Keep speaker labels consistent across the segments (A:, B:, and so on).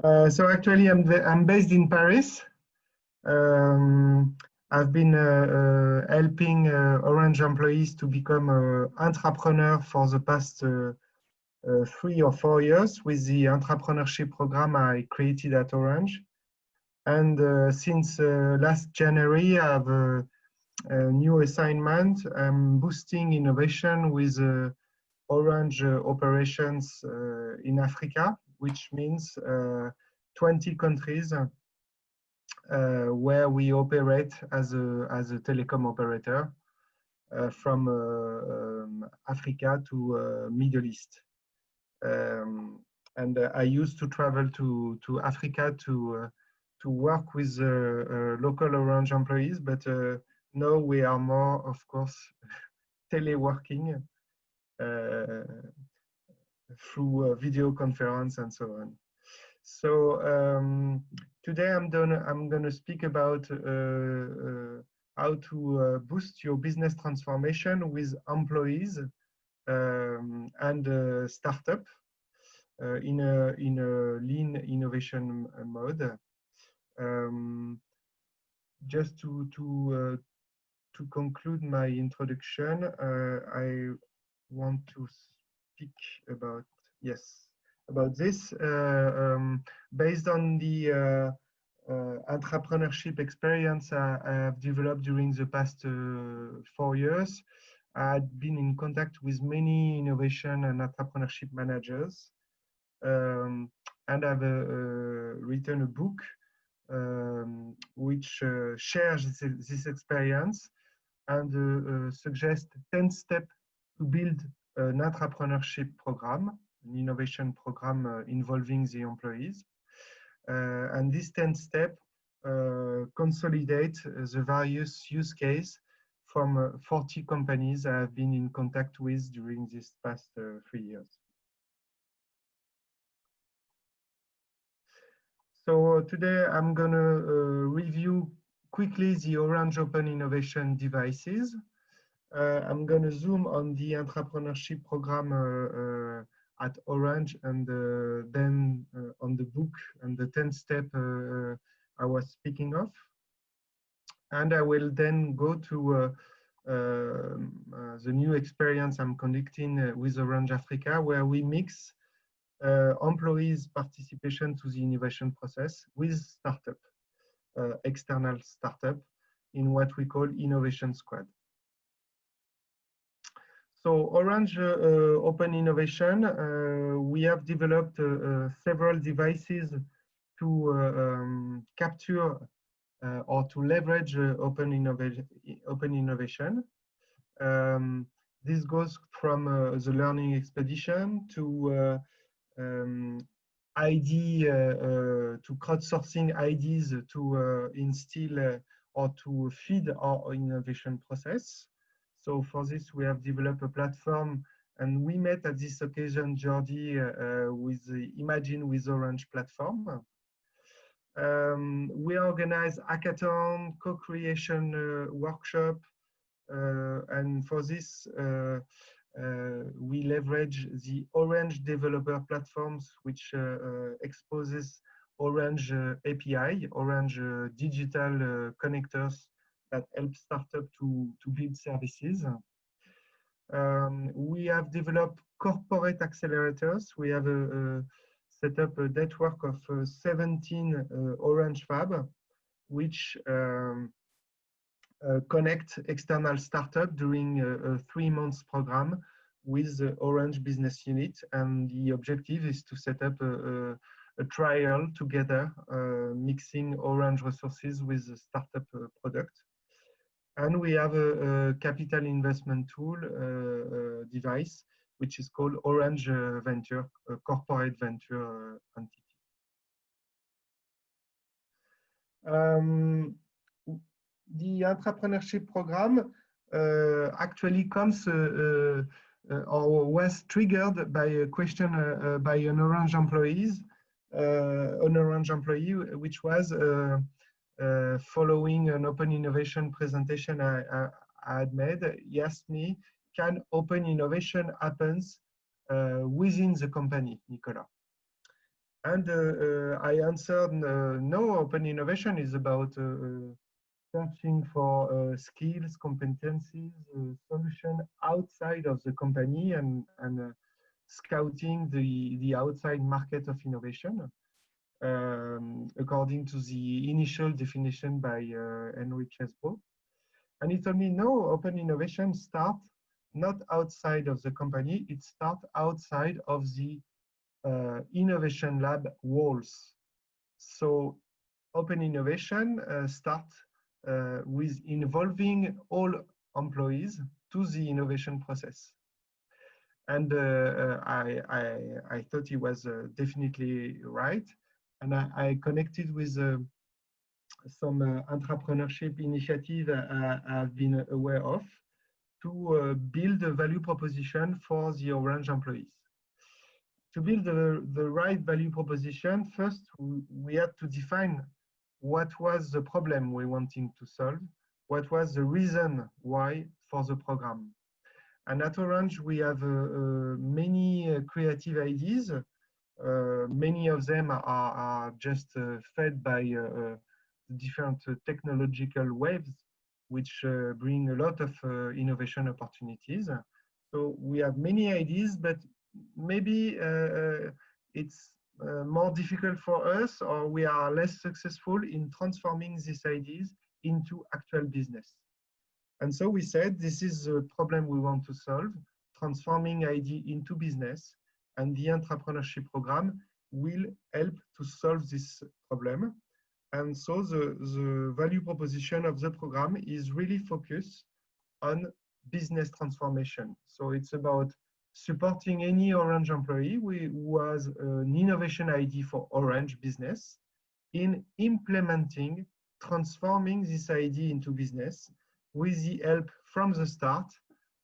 A: So actually, I'm based in Paris. Um, I've been helping Orange employees to become entrepreneur for the past 3 or 4 years with the entrepreneurship program I created at Orange. And since last January, I have a new assignment. I'm boosting innovation with Orange operations in Africa, which means 20 countries where we operate as a telecom operator from Africa to Middle East. And I used to travel to Africa to work with local Orange employees, but now we are more, of course, teleworking through video conference and so on. So today I'm gonna speak about how to boost your business transformation with employees and startup in a lean innovation mode. Just to conclude my introduction, I want to speak about about this based on the entrepreneurship experience I have developed during the past 4 years. I've been in contact with many innovation and entrepreneurship managers, and I've written a book which shares this experience and suggests 10 steps to build an entrepreneurship program, an innovation program involving the employees. And this 10 step consolidate the various use case from 40 companies I have been in contact with during this past 3 years. So today I'm going to review quickly the Orange Open Innovation devices. I'm going to zoom on the entrepreneurship program at Orange and then on the book and the 10 step I was speaking of. And I will then go to the new experience I'm conducting with Orange Africa, where we mix employees' participation to the innovation process with startup, external startup, in what we call Innovation Squad. So Orange Open Innovation, we have developed several devices to capture or to leverage open innovation. This goes from the learning expedition to to crowdsourcing ideas to instill or to feed our innovation process. So for this, we have developed a platform, and we met at this occasion, Jordi, with the Imagine with Orange platform. We organize hackathon, co-creation workshop, and for this, we leverage the Orange developer platforms, which exposes Orange API, Orange digital connectors that help startups to build services. We have developed corporate accelerators. We have set up a network of 17 Orange Fab, which connect external startups during a 3 months program with the Orange business unit. And the objective is to set up a trial together, mixing Orange resources with the startup product. And we have a capital investment tool device, which is called Orange Venture, a corporate venture entity. The entrepreneurship program actually comes or was triggered by a question by an Orange employee, which was following an open innovation presentation I had made. He asked me, can open innovation happens within the company, Nicolas? And I answered, no, open innovation is about searching for skills, competencies, solution outside of the company and scouting the outside market of innovation, according to the initial definition by Henry Crespo. And he told me, no, open innovation starts not outside of the company, it starts outside of the innovation lab walls. So open innovation starts with involving all employees to the innovation process. And I thought he was definitely right. And I connected with some entrepreneurship initiative I've been aware of to build a value proposition for the Orange employees. To build the right value proposition, first we had to define what was the problem we wanted to solve, what was the reason why for the program. And at Orange, we have many creative ideas. Many of them are just fed by different technological waves, which bring a lot of innovation opportunities. So we have many ideas, but maybe it's more difficult for us, or we are less successful in transforming these ideas into actual business. And so we said, this is a problem we want to solve, transforming idea into business, and the entrepreneurship program will help to solve this problem. And so the value proposition of the program is really focused on business transformation. So it's about supporting any Orange employee who has an innovation idea for Orange business in implementing, transforming this idea into business with the help from the start,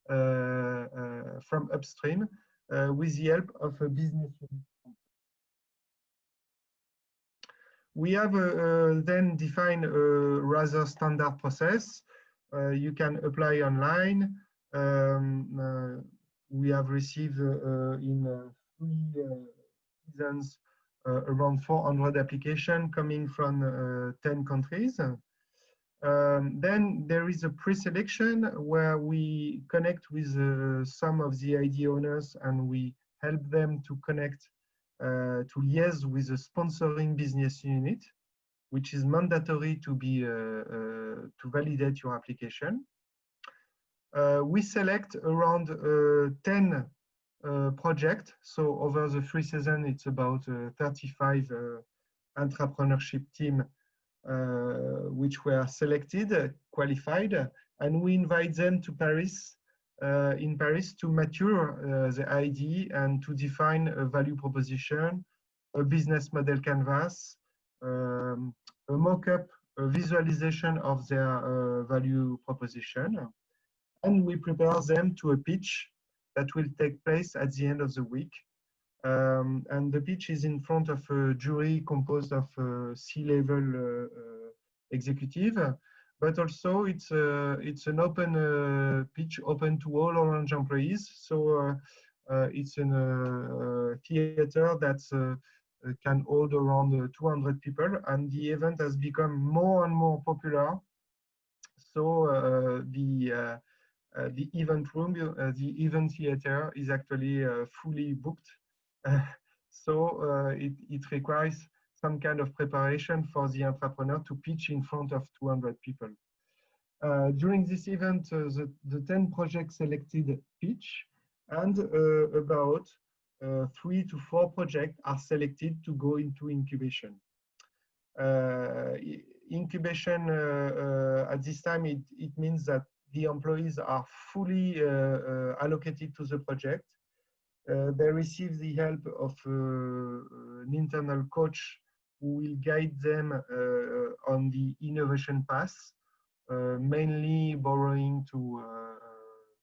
A: from upstream, with the help of a business unit. We have then defined a rather standard process. You can apply online. We have received in 3 seasons around 400 applications coming from 10 countries. Then there is a pre-selection where we connect with some of the idea owners and we help them to connect, to liaise with a sponsoring business unit, which is mandatory to be to validate your application. We select around 10 projects. So over the 3 seasons, it's about 35 entrepreneurship team which were selected, qualified, and we invite them to Paris, in Paris, to mature the idea and to define a value proposition, a business model canvas, a mock-up, a visualization of their value proposition, and we prepare them to a pitch that will take place at the end of the week. And the pitch is in front of a jury composed of C-level executive, but also it's an open pitch, open to all Orange employees. So it's in a theater that can hold around 200 people, and the event has become more and more popular. So the event room, the event theater is actually fully booked. So it requires some kind of preparation for the entrepreneur to pitch in front of 200 people. During this event, the 10 projects selected pitch, and about 3 to 4 projects are selected to go into incubation. Incubation at this time, it means that the employees are fully allocated to the project. They receive the help of an internal coach who will guide them on the innovation path, mainly borrowing to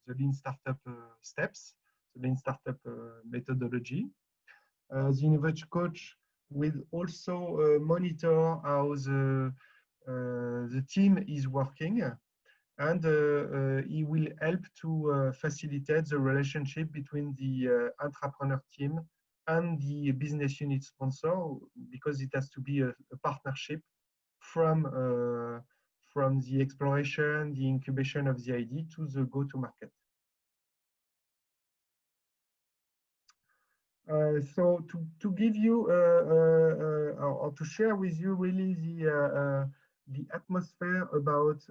A: the Lean Startup steps, the Lean Startup methodology. The innovation coach will also monitor how the team is working, and he will help to facilitate the relationship between the entrepreneur team and the business unit sponsor, because it has to be a partnership from the exploration, the incubation of the idea to the go-to-market. So to give you or to share with you really the atmosphere about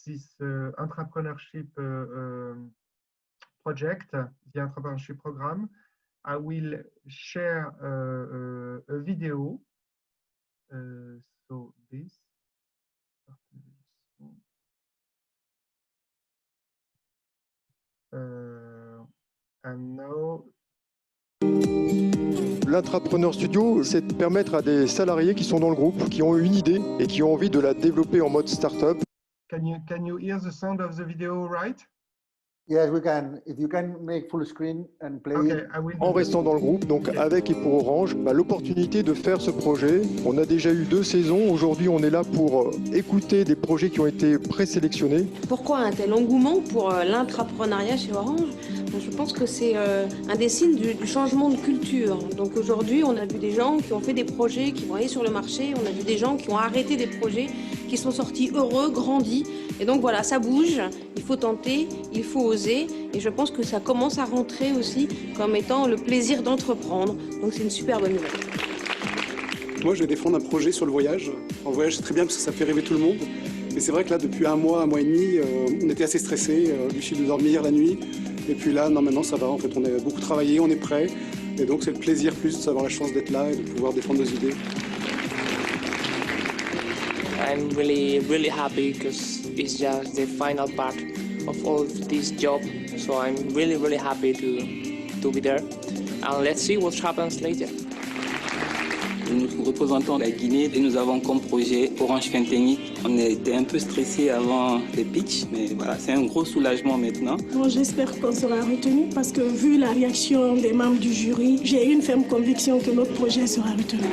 A: this entrepreneurship project, the entrepreneurship program, I will share a video. So this. And now.
B: L'Intrapreneur Studio, c'est de permettre à des salariés qui sont dans le groupe, qui ont une idée et qui ont envie de la développer en mode start-up.
A: Can you hear the sound of the video, right?
C: Yes, we can. If you can make full screen and play
A: Okay,
C: it.
A: I will.
B: En restant dans le groupe, donc avec et pour Orange, l'opportunité de faire ce projet. On a déjà eu 2 saisons. Aujourd'hui, on est là pour écouter des projets qui ont été présélectionnés.
D: Pourquoi un tel engouement pour l'intrapreneuriat chez Orange? Je pense que c'est un des signes du changement de culture. Donc aujourd'hui, on a vu des gens qui ont fait des projets, qui vont aller sur le marché. On a vu des gens qui ont arrêté des projets, qui sont sortis heureux, grandis. Et donc voilà, ça bouge. Il faut tenter, il faut oser. Et je pense que ça commence à rentrer aussi comme étant le plaisir d'entreprendre. Donc c'est une super bonne nouvelle.
E: Moi, je vais défendre un projet sur le voyage. En voyage, c'est très bien parce que ça fait rêver tout le monde. Et c'est vrai que là, depuis un mois et demi, on était assez stressés, difficile de dormir la nuit. Et puis là, non, maintenant, ça va. En fait, on a beaucoup travaillé, on est prêt. Et donc, c'est le plaisir plus d'avoir la chance d'être là et de pouvoir défendre nos idées.
F: I'm really happy because it's just the final part of all of this job. So I'm really happy to be there. And let's see what happens later.
G: Nous représentons la Guinée et nous avons comme projet Orange Fintech. On était un peu stressés avant les pitchs, mais voilà, c'est un gros soulagement maintenant.
H: Bon, j'espère qu'on sera retenu parce que vu la réaction des membres du jury, j'ai une ferme conviction que notre projet sera retenu.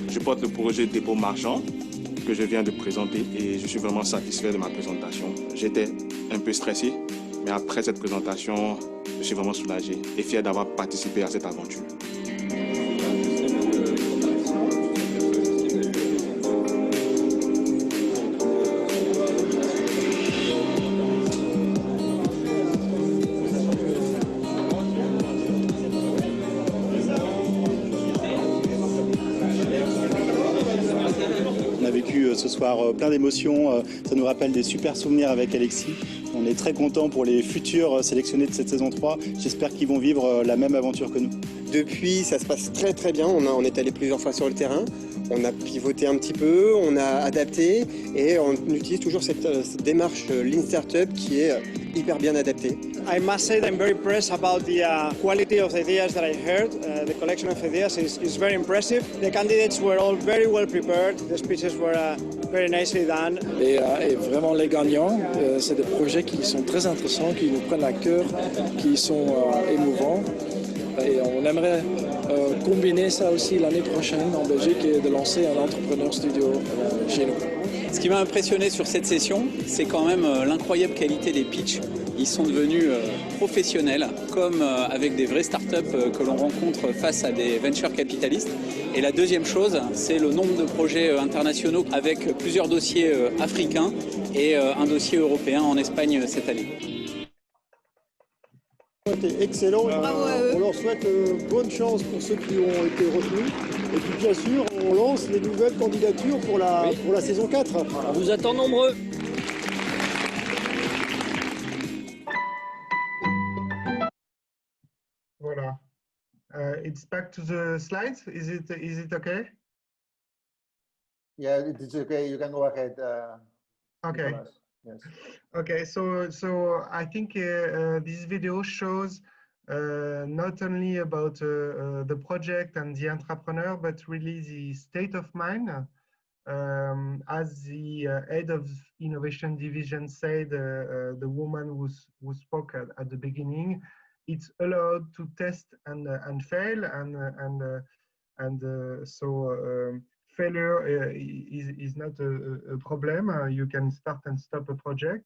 I: Je porte le projet Dépôt Marchand que je viens de présenter et je suis vraiment satisfait de ma présentation. J'étais un peu stressé, mais après cette présentation, je suis vraiment soulagé et fier d'avoir participé à cette aventure.
J: On a vécu ce soir plein d'émotions, ça nous rappelle des super souvenirs avec Alexis. On est très contents pour les futurs sélectionnés de cette saison 3. J'espère qu'ils vont vivre la même aventure que nous.
K: Depuis, ça se passe très bien. On est allé plusieurs fois sur le terrain. On a pivoté un petit peu, on a adapté et on utilise toujours cette démarche Lean Startup qui est hyper bien adaptée.
L: I must say that I'm very impressed about the quality of the ideas that I heard. The collection of ideas is very impressive. The candidates were all very well prepared. The speeches were very nicely done.
M: Et vraiment les gagnants, c'est des projets qui sont très intéressants, qui nous prennent à cœur, qui sont émouvants. Et on aimerait combiner ça aussi l'année prochaine en Belgique et de lancer un entrepreneur studio chez nous.
N: Ce qui m'a impressionné sur cette session, c'est quand même l'incroyable qualité des pitchs. Ils sont devenus professionnels, comme avec des vraies startups que l'on rencontre face à des venture capitalistes. Et la deuxième chose, c'est le nombre de projets internationaux avec plusieurs dossiers africains et un dossier européen en Espagne cette année.
O: C'était excellent.
D: Bravo à eux.
O: On leur souhaite bonne chance pour ceux qui ont été retenus. Et puis bien sûr, on lance les nouvelles candidatures pour la saison 4.
P: On vous attend nombreux.
A: Voilà. It's back to the slides. Is it okay?
C: Yeah, it's okay. You can go ahead.
A: Okay.
C: Nicolas. Yes.
A: Okay, so I think this video shows not only about the project and the entrepreneur, but really the state of mind. As the head of innovation division said, the woman who spoke at the beginning, it's allowed to test and fail, and so failure is not a problem. You can start and stop a project.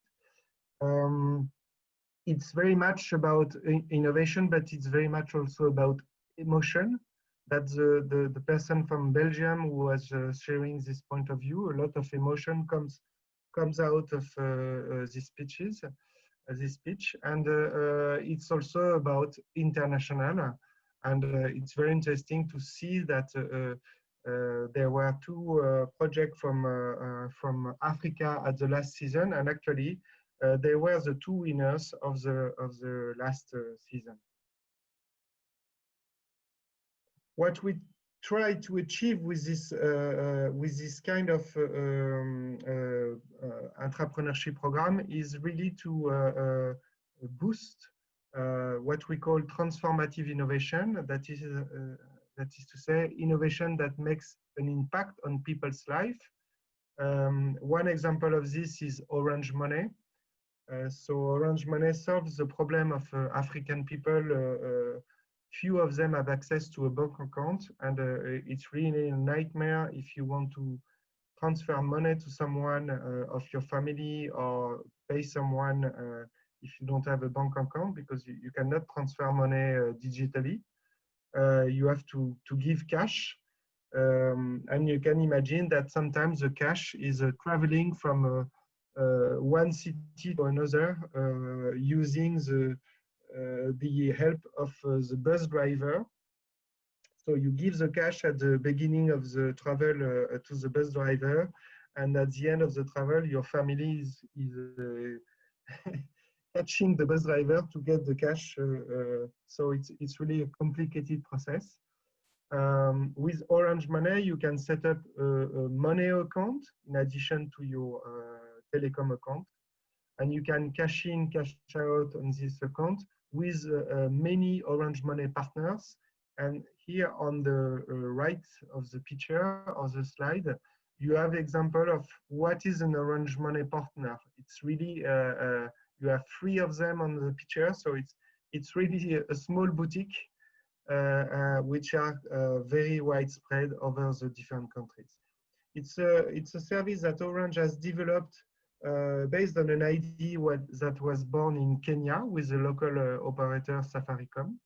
A: it's very much about innovation, but it's very much also about emotion. That's the person from Belgium who was sharing this point of view. A lot of emotion comes out of these speeches. This speech, and it's also about international, and it's very interesting to see that there were two projects from Africa at the last season, and actually they were the two winners of the last season. What we try to achieve with this kind of entrepreneurship program is really to boost what we call transformative innovation. That is to say, innovation that makes an impact on people's life. One example of this is Orange Money. So Orange Money solves the problem of African people. Few of them have access to a bank account, and it's really a nightmare if you want to transfer money to someone of your family or pay someone if you don't have a bank account, because you cannot transfer money digitally. You have to give cash, and you can imagine that sometimes the cash is traveling from one city to another using the help of the bus driver. So you give the cash at the beginning of the travel to the bus driver, and at the end of the travel, your family is catching the bus driver to get the cash. So it's really a complicated process. With Orange Money, you can set up a money account in addition to your telecom account, and you can cash in, cash out on this account with many Orange Money partners. And here on the right of the picture or the slide, you have example of what is an Orange Money partner. It's really, you have 3 of them on the picture, so it's really a small boutique which are very widespread over the different countries. It's a service that Orange has developed based on an idea that was born in Kenya with the local operator Safaricom.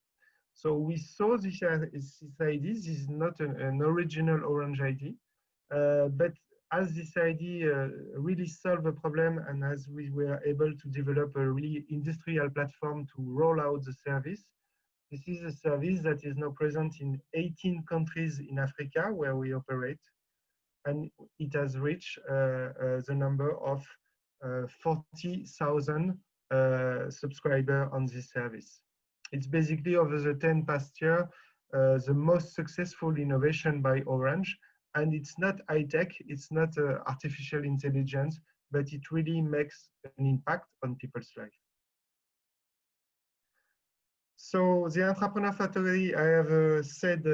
A: So we saw this idea. This is not an original Orange idea, but as this idea really solved a problem, and as we were able to develop a really industrial platform to roll out the service, this is a service that is now present in 18 countries in Africa where we operate, and it has reached the number of 40,000 subscribers on this service. It's basically over the 10 past year the most successful innovation by Orange, and it's not high tech, it's not artificial intelligence, but it really makes an impact on people's life. So the Entrepreneur Factory, I have said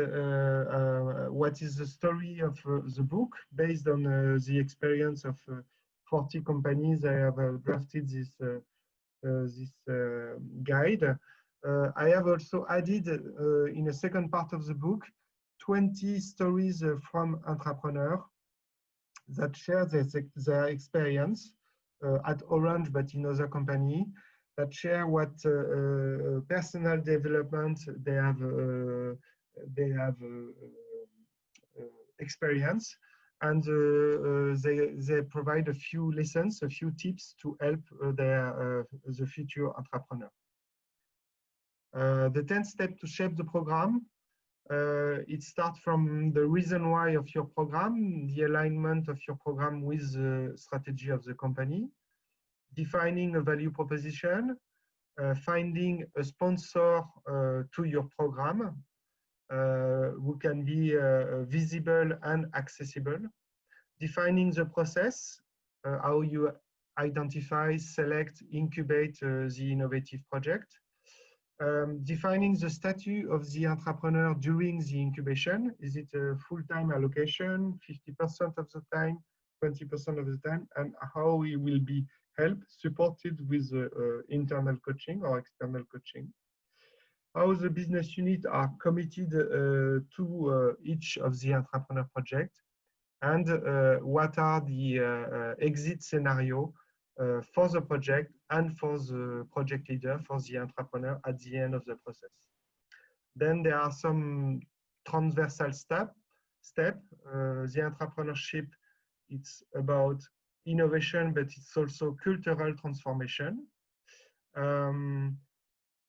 A: what is the story of the book based on the experience of 40 companies. I have drafted this guide. I have also added in a second part of the book 20 stories from entrepreneurs that share their experience at Orange, but in other companies, that share what personal development they have experienced, and they provide a few lessons, a few tips to help the future entrepreneur. The 10th step to shape the program. It starts from the reason why of your program, the alignment of your program with the strategy of the company, defining a value proposition, finding a sponsor to your program who can be visible and accessible, defining the process, how you identify, select, incubate the innovative project, defining the status of the entrepreneur during the incubation. Is it a full-time allocation, 50% of the time, 20% of the time, and how he will be helped, supported with internal coaching or external coaching. How the business unit are committed to each of the entrepreneur project, and what are the exit scenario for the project and for the project leader, for the entrepreneur at the end of the process. Then there are some transversal step. The entrepreneurship, it's about innovation, but it's also cultural transformation.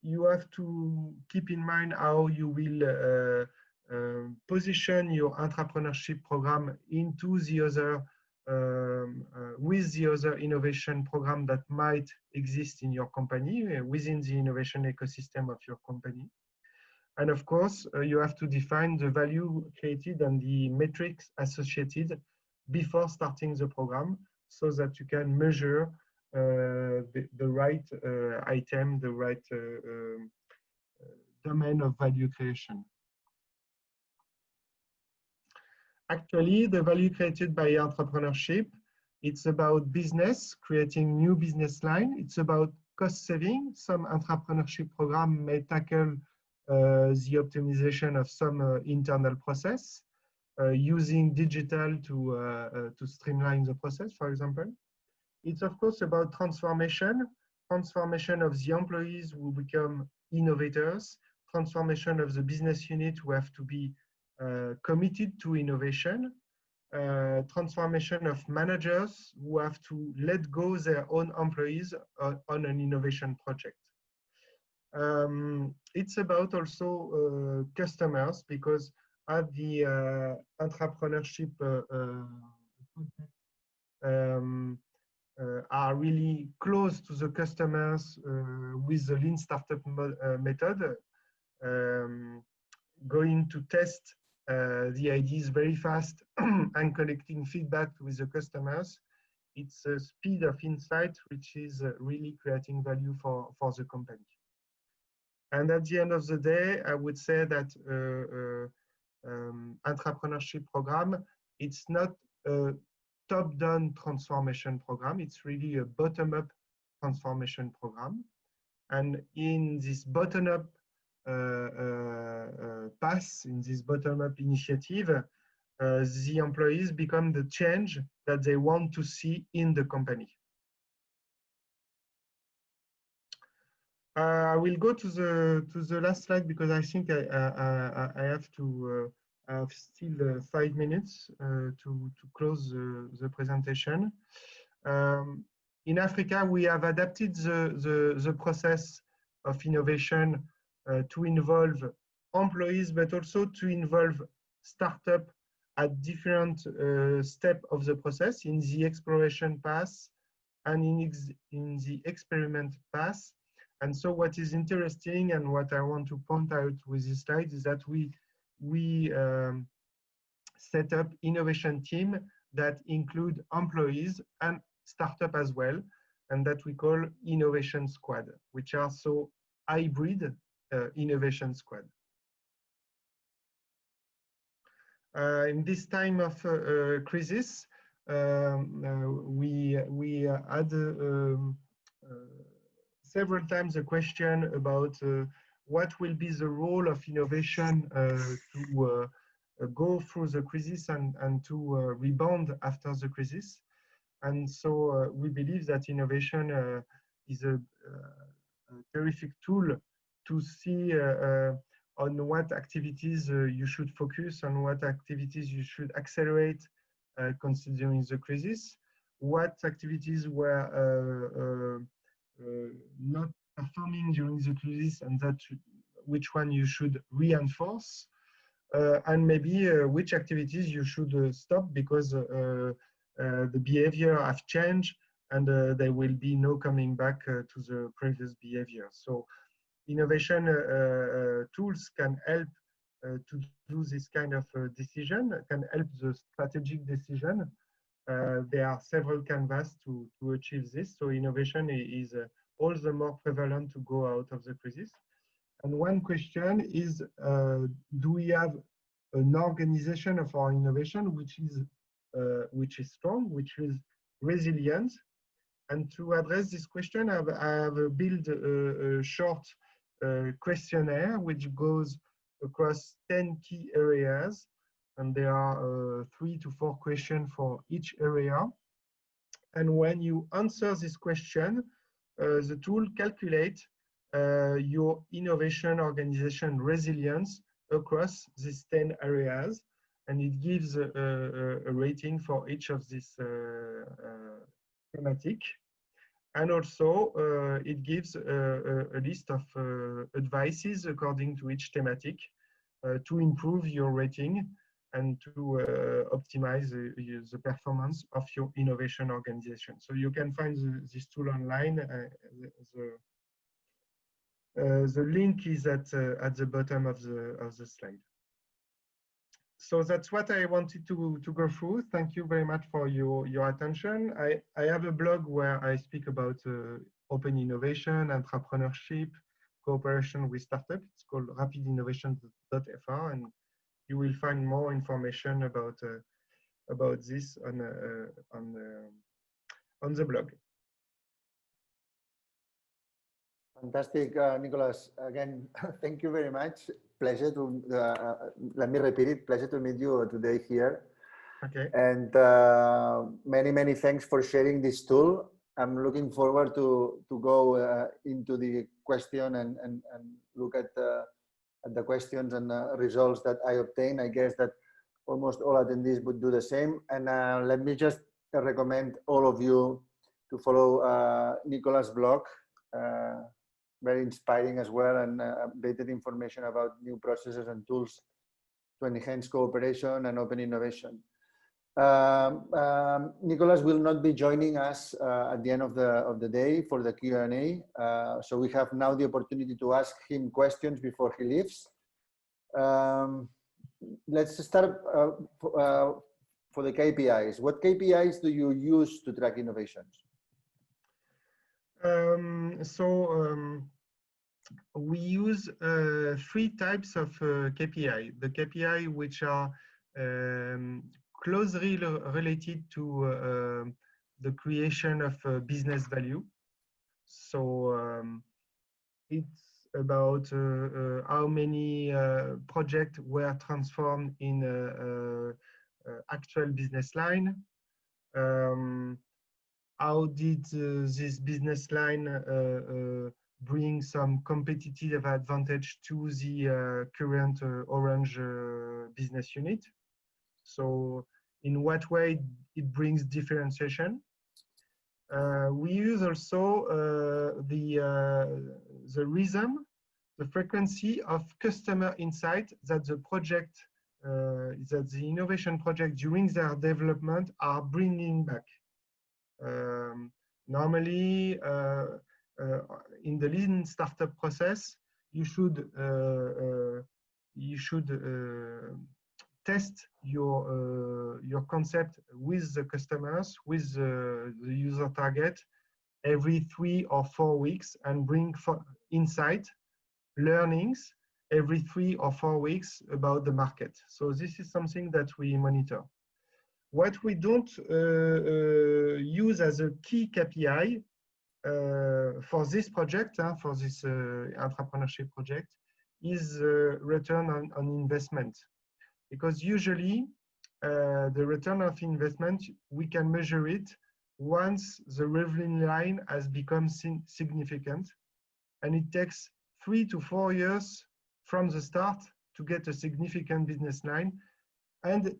A: You have to keep in mind how you will position your entrepreneurship program into the other, with the other innovation program that might exist in your company, within the innovation ecosystem of your company. And of course, you have to define the value created and the metrics associated before starting the program so that you can measure the right item, the right domain of value creation. Actually, the value created by entrepreneurship, it's about business, creating new business line. It's about cost saving. Some entrepreneurship program may tackle the optimization of some internal process, using digital to streamline the process, for example. It's of course about transformation of the employees who become innovators, transformation of the business unit who have to be committed to innovation, transformation of managers who have to let go their own employees on an innovation project. It's about also customers, because at the entrepreneurship are really close to the customers with the Lean Startup method, going to test the ideas very fast and collecting feedback with the customers. It's a speed of insight which is really creating value for the company. And at the end of the day, I would say that entrepreneurship program, it's not a top-down transformation program, it's really a bottom-up transformation program. And in this bottom-up path, in this bottom-up initiative, the employees become the change that they want to see in the company. I will go to the last slide because I think I have to have still 5 minutes to close the presentation. In Africa, we have adapted the process of innovation to involve employees, but also to involve startup at different steps of the process, in the exploration path and in the experiment path. And so what is interesting and what I want to point out with this slide is that we set up innovation team that include employees and startup as well, and that we call innovation squad, which are so hybrid innovation squad. In this time of crisis, we had several times a question about what will be the role of innovation to go through the crisis and to rebound after the crisis. And so we believe that innovation is a terrific tool to see on what activities you should focus, on what activities you should accelerate considering the crisis, what activities were not performing during the crisis and which one you should reinforce, and maybe which activities you should stop because the behavior have changed and there will be no coming back to the previous behavior. So innovation tools can help to do this kind of decision, can help the strategic decision. There are several canvases to achieve this. So innovation is all the more prevalent to go out of the crisis. And one question is, do we have an organization of our innovation which is strong, which is resilient? And to address this question, I have built a short questionnaire which goes across 10 key areas, and there are 3 to 4 questions for each area. And when you answer this question, the tool calculates your innovation organization resilience across these 10 areas, and it gives a rating for each of these thematic. And also it gives a list of advices according to each thematic to improve your rating and to optimize the performance of your innovation organization. So you can find this tool online. The link is at the bottom of the slide. So that's what I wanted to go through. Thank you very much for your attention. I have a blog where I speak about open innovation, entrepreneurship, cooperation with startups. It's called rapidinnovation.fr, and you will find more information about this on the blog.
C: Fantastic, Nicolas. Again, thank you very much. Pleasure to, let me repeat it, pleasure to meet you today here.
A: Okay.
C: And many thanks for sharing this tool. I'm looking forward to go into the question and look at the questions and results that I obtain. I guess that almost all attendees would do the same. And let me just recommend all of you to follow Nicolas' blog. Very inspiring as well, and updated information about new processes and tools to enhance cooperation and open innovation. Nicolas will not be joining us at the end of the day for the Q&A, so we have now the opportunity to ask him questions before he leaves. Let's start for the KPIs. What KPIs do you use to track innovations?
A: We use 3 types of KPI. The KPI which are closely related to the creation of business value. So it's about how many projects were transformed in actual business line. How did this business line bring some competitive advantage to the current Orange business unit? So in what way it brings differentiation? We use also the rhythm, the frequency of customer insight that the project, that the innovation project during their development are bringing back. Normally, in the lean startup process, you should test your concept with the customers, with the user target, every 3 or 4 weeks, and bring insight, learnings every 3 or 4 weeks about the market. So this is something that we monitor. What we don't use as a key KPI for this project, for this entrepreneurship project, is return on investment. Because usually the return of investment, we can measure it once the revenue line has become significant. And it takes 3 to 4 years from the start to get a significant business line. And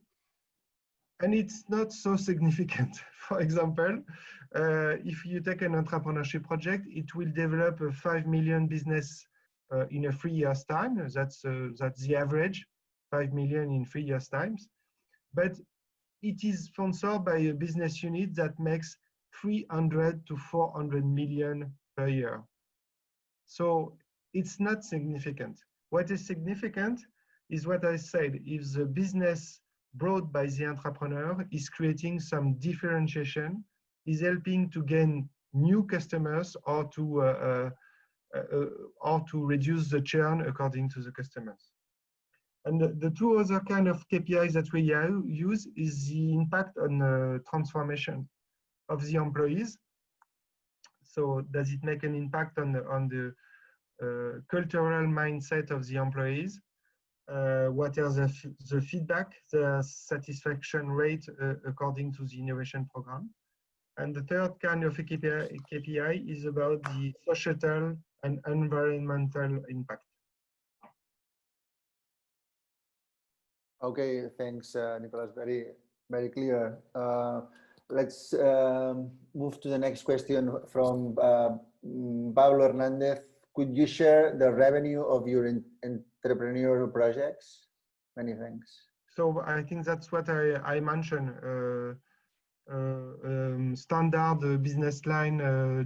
A: it's not so significant. For example, if you take an entrepreneurship project, it will develop a 5 million business in a 3 years time. That's the average, 5 million in 3 years times. But it is sponsored by a business unit that makes 300 to 400 million per year. So it's not significant. What is significant is what I said. If the business brought by the entrepreneur is creating some differentiation, is helping to gain new customers or to reduce the churn according to the customers. And the 2 other kind of KPIs that we use is the impact on transformation of the employees. So does it make an impact on the cultural mindset of the employees? What are the feedback, the satisfaction rate according to the innovation program? And the third kind of KPI is about the societal and environmental impact.
C: Okay, thanks, Nicolas. Very clear. Let's move to the next question from Pablo Hernandez. Could you share the revenue of your entrepreneurial projects? Many thanks.
A: So I think that's what I mentioned. Standard business line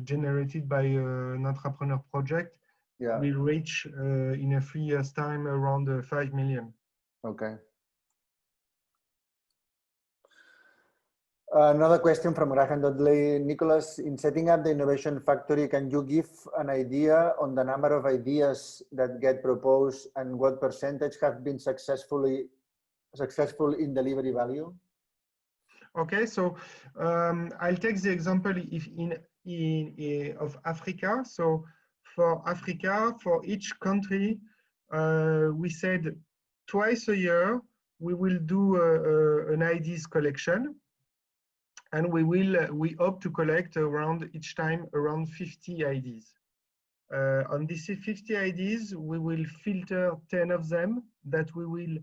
A: generated by an entrepreneur project will reach in a 3 years time around 5 million.
C: Okay. Another question from Graham Dudley. Nicolas, in setting up the Innovation Factory, can you give an idea on the number of ideas that get proposed and what percentage have been successful in delivery value?
A: Okay, so I'll take the example of Africa. So for Africa, for each country, we said twice a year we will do an ideas collection. And we hope to collect each time around 50 ideas. On these 50 ideas, we will filter 10 of them that we will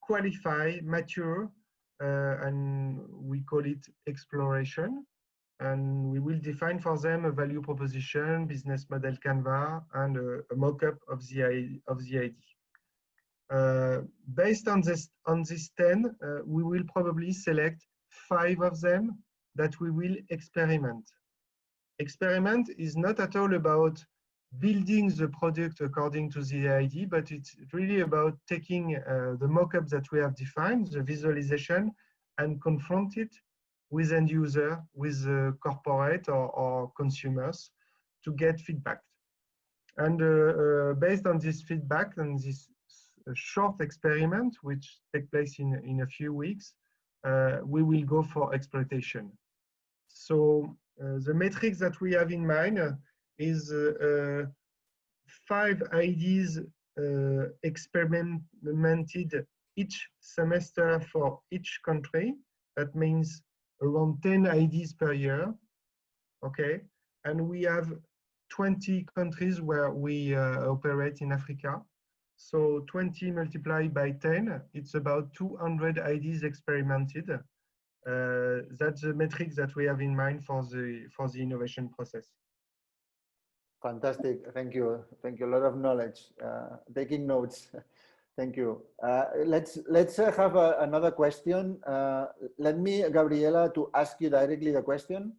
A: qualify, mature, and we call it exploration. And we will define for them a value proposition, business model canvas, and a mock-up of the idea. Based on this 10, we will probably select 5 of them that we will experiment. Experiment is not at all about building the product according to the idea, but it's really about taking the mock-up that we have defined, the visualization, and confront it with end user, with corporate or consumers to get feedback. And based on this feedback and this short experiment, which takes place in a few weeks, we will go for exploitation. So the metrics that we have in mind is 5 ideas experimented each semester for each country. That means around 10 ideas per year. Okay, and we have 20 countries where we operate in Africa. So 20 multiplied by 10, it's about 200 ideas experimented. That's the metrics that we have in mind for the innovation process.
C: Fantastic, thank you. Thank you, a lot of knowledge. Taking notes, thank you. Let's have another question. Let me, Gabriela, to ask you directly the question.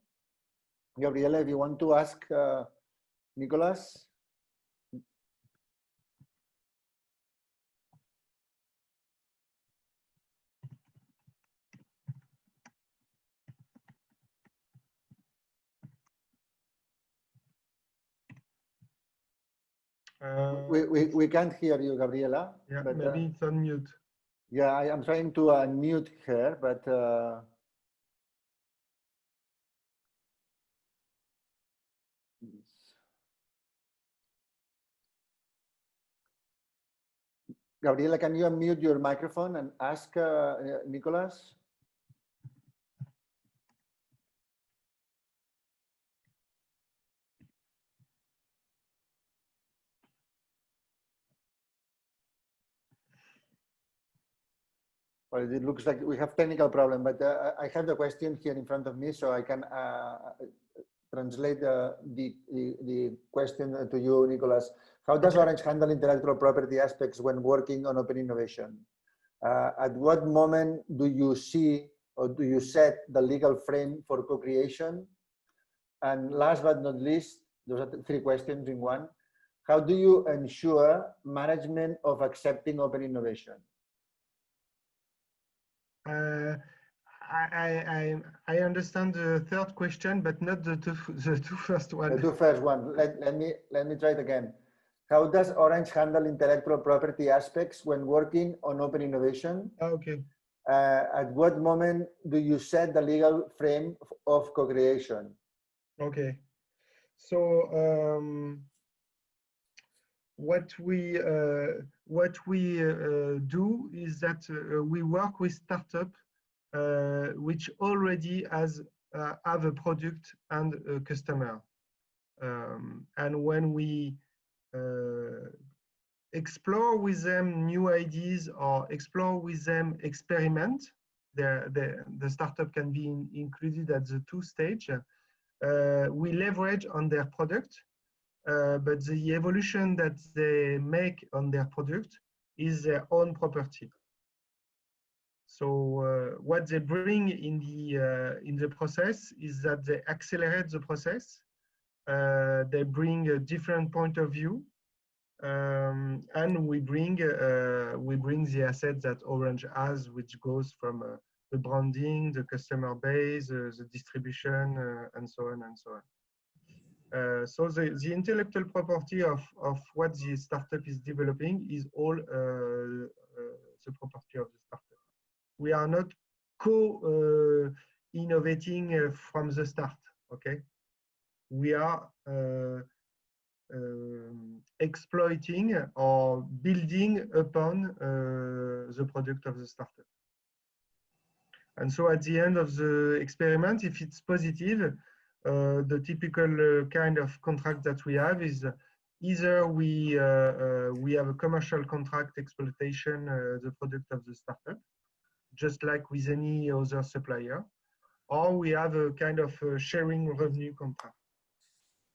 C: Gabriela, if you want to ask Nicolas. We can't hear you, Gabriela.
A: Yeah,
C: but,
A: maybe it's on mute.
C: Yeah, I'm trying to unmute her, but Gabriela, can you unmute your microphone and ask Nicolas? Well, it looks like we have technical problem, but I have the question here in front of me, so I can translate the question to you, Nicolas. How does Orange handle intellectual property aspects when working on open innovation? At what moment do you see or do you set the legal frame for co-creation? And last but not least, those are 3 questions in one. How do you ensure management of accepting open innovation?
A: I understand the 3rd question, but not the two first one.
C: The 2 first one. Let me try it again. How does Orange handle intellectual property aspects when working on open innovation?
A: Okay.
C: At what moment do you set the legal frame of co-creation?
A: Okay. So what we do is that we work with startup which already has have a product and a customer. And when we explore with them new ideas or explore with them experiment, the startup can be included at the 2 stage. We leverage on their product, but the evolution that they make on their product is their own property. So what they bring in the process is that they accelerate the process. They bring a different point of view, and we bring the assets that Orange has, which goes from the branding, the customer base, the distribution, and so on and so on. So the intellectual property of what the startup is developing is all the property of the startup. We are not co-innovating from the start, okay? We are exploiting or building upon the product of the startup. And so at the end of the experiment, if it's positive, the typical kind of contract that we have is either we have a commercial contract exploitation the product of the startup, just like with any other supplier, or we have a kind of sharing revenue contract.